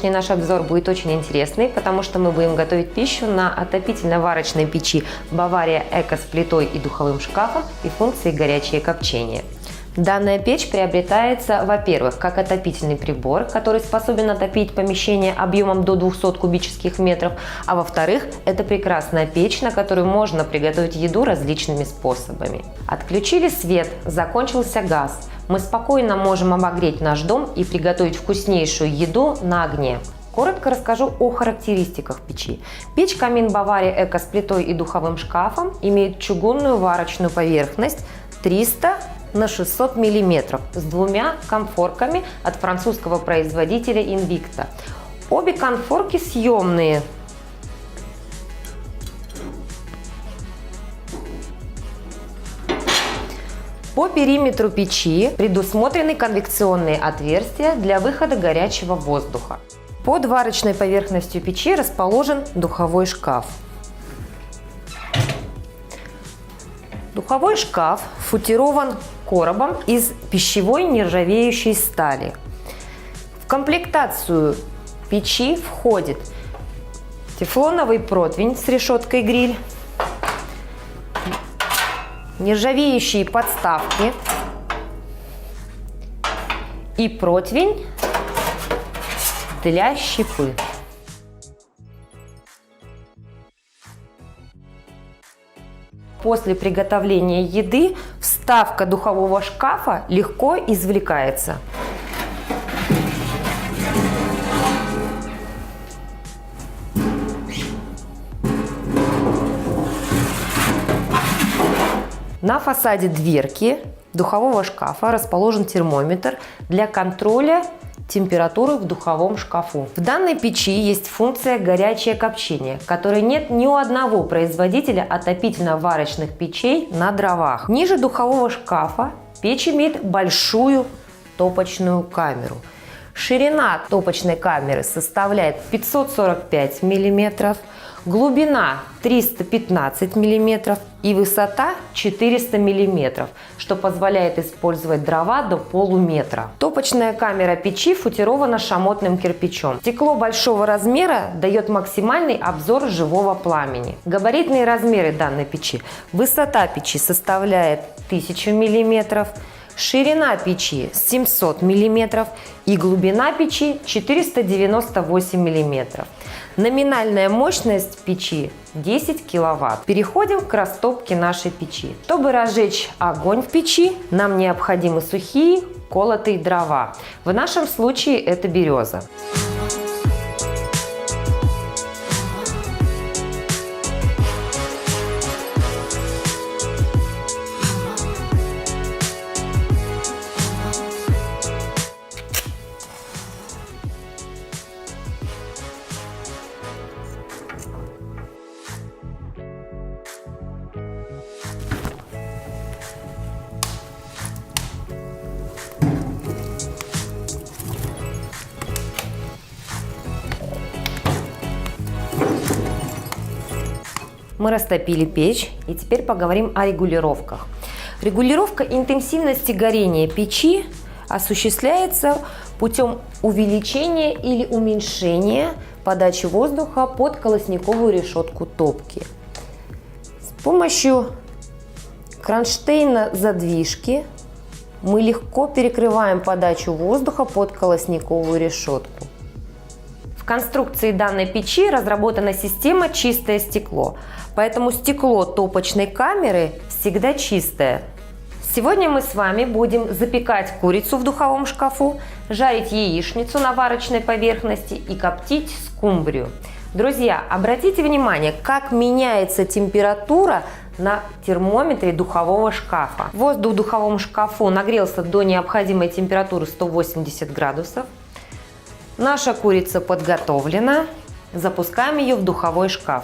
И наш обзор будет очень интересный, потому что мы будем готовить пищу на отопительно-варочной печи Bavaria Eco с плитой и духовым шкафом и функцией горячее копчение. Данная печь приобретается, во-первых, как отопительный прибор, который способен отопить помещение объемом до 200 кубических метров, а во-вторых, это прекрасная печь, на которой можно приготовить еду различными способами. Отключили свет, закончился газ. Мы спокойно можем обогреть наш дом и приготовить вкуснейшую еду на огне. Коротко расскажу о характеристиках печи. Печь-камин Bavaria Eco с плитой и духовым шкафом имеет чугунную варочную поверхность 300 на 600 мм с двумя конфорками от французского производителя Invicta. Обе конфорки съемные. По периметру печи предусмотрены конвекционные отверстия для выхода горячего воздуха. Под варочной поверхностью печи расположен духовой шкаф. Духовой шкаф футирован коробом из пищевой нержавеющей стали. В комплектацию печи входит тефлоновый противень с решеткой гриль, нержавеющие подставки и противень для щепы. После приготовления еды вставка духового шкафа легко извлекается. На фасаде дверки духового шкафа расположен термометр для контроля температуры в духовом шкафу. В данной печи есть функция горячее копчение, которой нет ни у одного производителя отопительно-варочных печей на дровах. Ниже духового шкафа печь имеет большую топочную камеру. Ширина топочной камеры составляет 545 мм, глубина 315 мм и высота 400 мм, что позволяет использовать дрова до полуметра. Топочная камера печи футирована шамотным кирпичом. Стекло большого размера дает максимальный обзор живого пламени. Габаритные размеры данной печи. Высота печи составляет 1000 мм, ширина печи 700 мм и глубина печи 498 мм. Номинальная мощность печи 10 киловатт. Переходим к растопке нашей печи. Чтобы разжечь огонь в печи, нам необходимы сухие колотые дрова. В нашем случае это береза. Мы растопили печь, и теперь поговорим о регулировках. Регулировка интенсивности горения печи осуществляется путем увеличения или уменьшения подачи воздуха под колосниковую решетку топки. С помощью кронштейна задвижки мы легко перекрываем подачу воздуха под колосниковую решетку. В конструкции данной печи разработана система «Чистое стекло», поэтому стекло топочной камеры всегда чистое. Сегодня мы с вами будем запекать курицу в духовом шкафу, жарить яичницу на варочной поверхности и коптить скумбрию. Друзья, обратите внимание, как меняется температура на термометре духового шкафа. Воздух в духовом шкафу нагрелся до необходимой температуры 180 градусов. Наша курица подготовлена. Запускаем ее в духовой шкаф.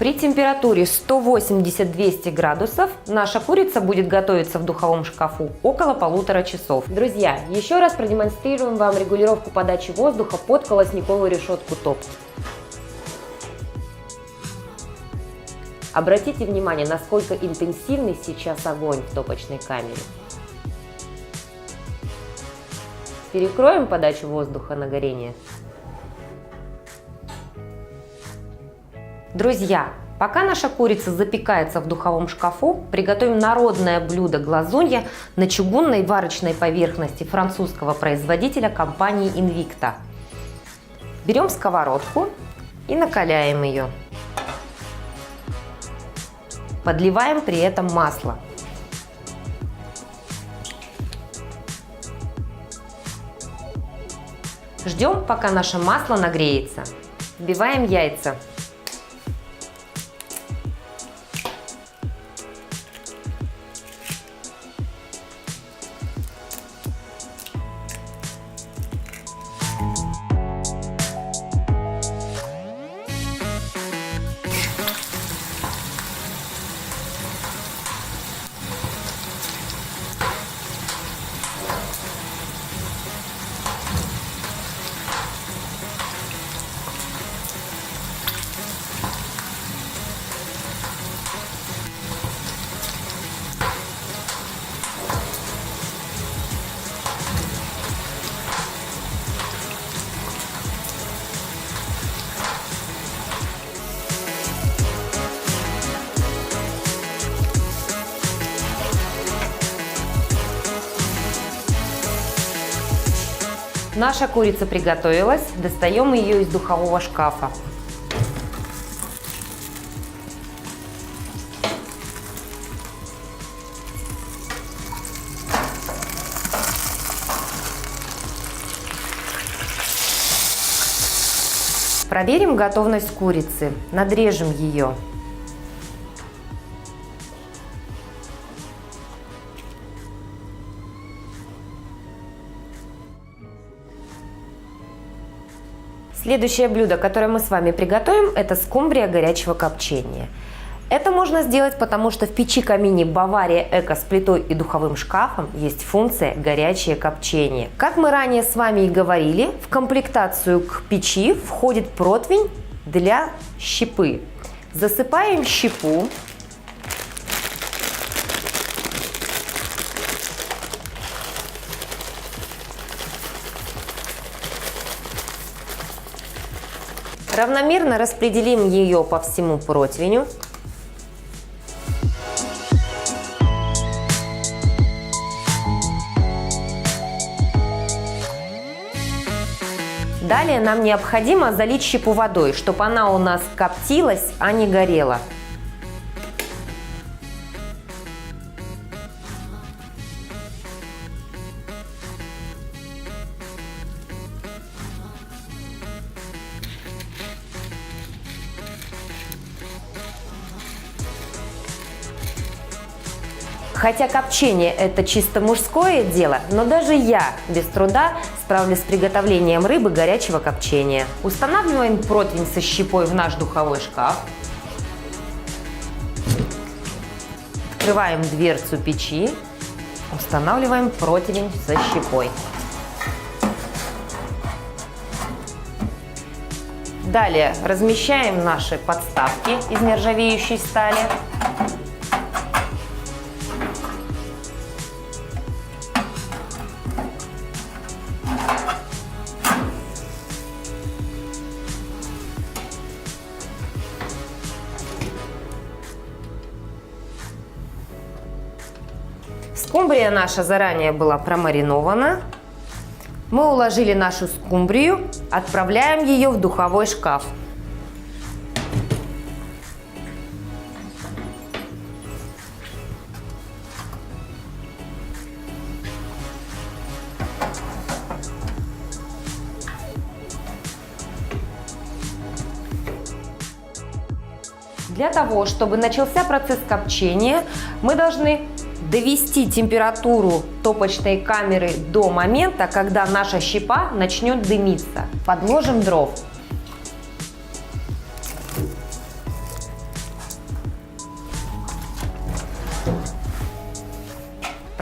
При температуре 180-200 градусов наша курица будет готовиться в духовом шкафу около 1,5 часов. Друзья, еще раз продемонстрируем вам регулировку подачи воздуха под колосниковую решетку топки. Обратите внимание, насколько интенсивный сейчас огонь в топочной камере. Перекроем подачу воздуха на горение. Друзья, пока наша курица запекается в духовом шкафу, приготовим народное блюдо глазунья на чугунной варочной поверхности французского производителя компании Invicta. Берем сковородку и накаляем ее. Подливаем при этом масло. Ждем, пока наше масло нагреется. Вбиваем яйца. Наша курица приготовилась, достаем ее из духового шкафа. Проверим готовность курицы, надрежем ее. Следующее блюдо, которое мы с вами приготовим, это скумбрия горячего копчения. Это можно сделать, потому что в печи-камине Бавария Эко с плитой и духовым шкафом есть функция горячее копчение. Как мы ранее с вами и говорили, в комплектацию к печи входит противень для щепы. Засыпаем щепу. Равномерно распределим ее по всему противню. Далее нам необходимо залить щепу водой, чтобы она у нас коптилась, а не горела. Хотя копчение – это чисто мужское дело, но даже я без труда справлюсь с приготовлением рыбы горячего копчения. Устанавливаем противень со щепой в наш духовой шкаф. Открываем дверцу печи. Устанавливаем противень со щепой. Далее размещаем наши подставки из нержавеющей стали. Скумбрия наша заранее была промаринована. Мы уложили нашу скумбрию, отправляем ее в духовой шкаф. Для того, чтобы начался процесс копчения, мы должны довести температуру топочной камеры до момента, когда наша щепа начнет дымиться. Подложим дров.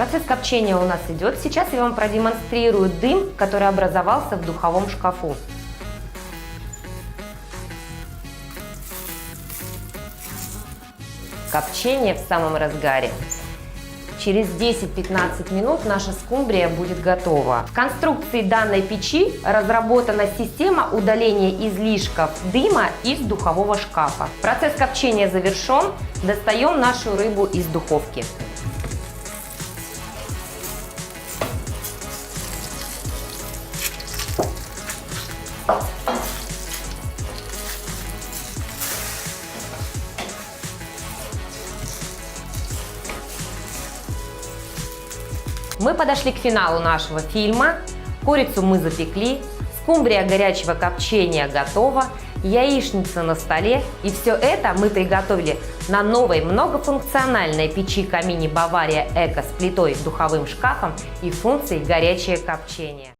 Процесс копчения у нас идет. Сейчас я вам продемонстрирую дым, который образовался в духовом шкафу. Копчение в самом разгаре. Через 10-15 минут наша скумбрия будет готова. В конструкции данной печи разработана система удаления излишков дыма из духового шкафа. Процесс копчения завершен. Достаем нашу рыбу из духовки. Мы подошли к финалу нашего фильма. Курицу мы запекли, скумбрия горячего копчения готова, яичница на столе. И все это мы приготовили на новой многофункциональной печи Камини Бавария Эко с плитой, духовым шкафом и функцией горячее копчение.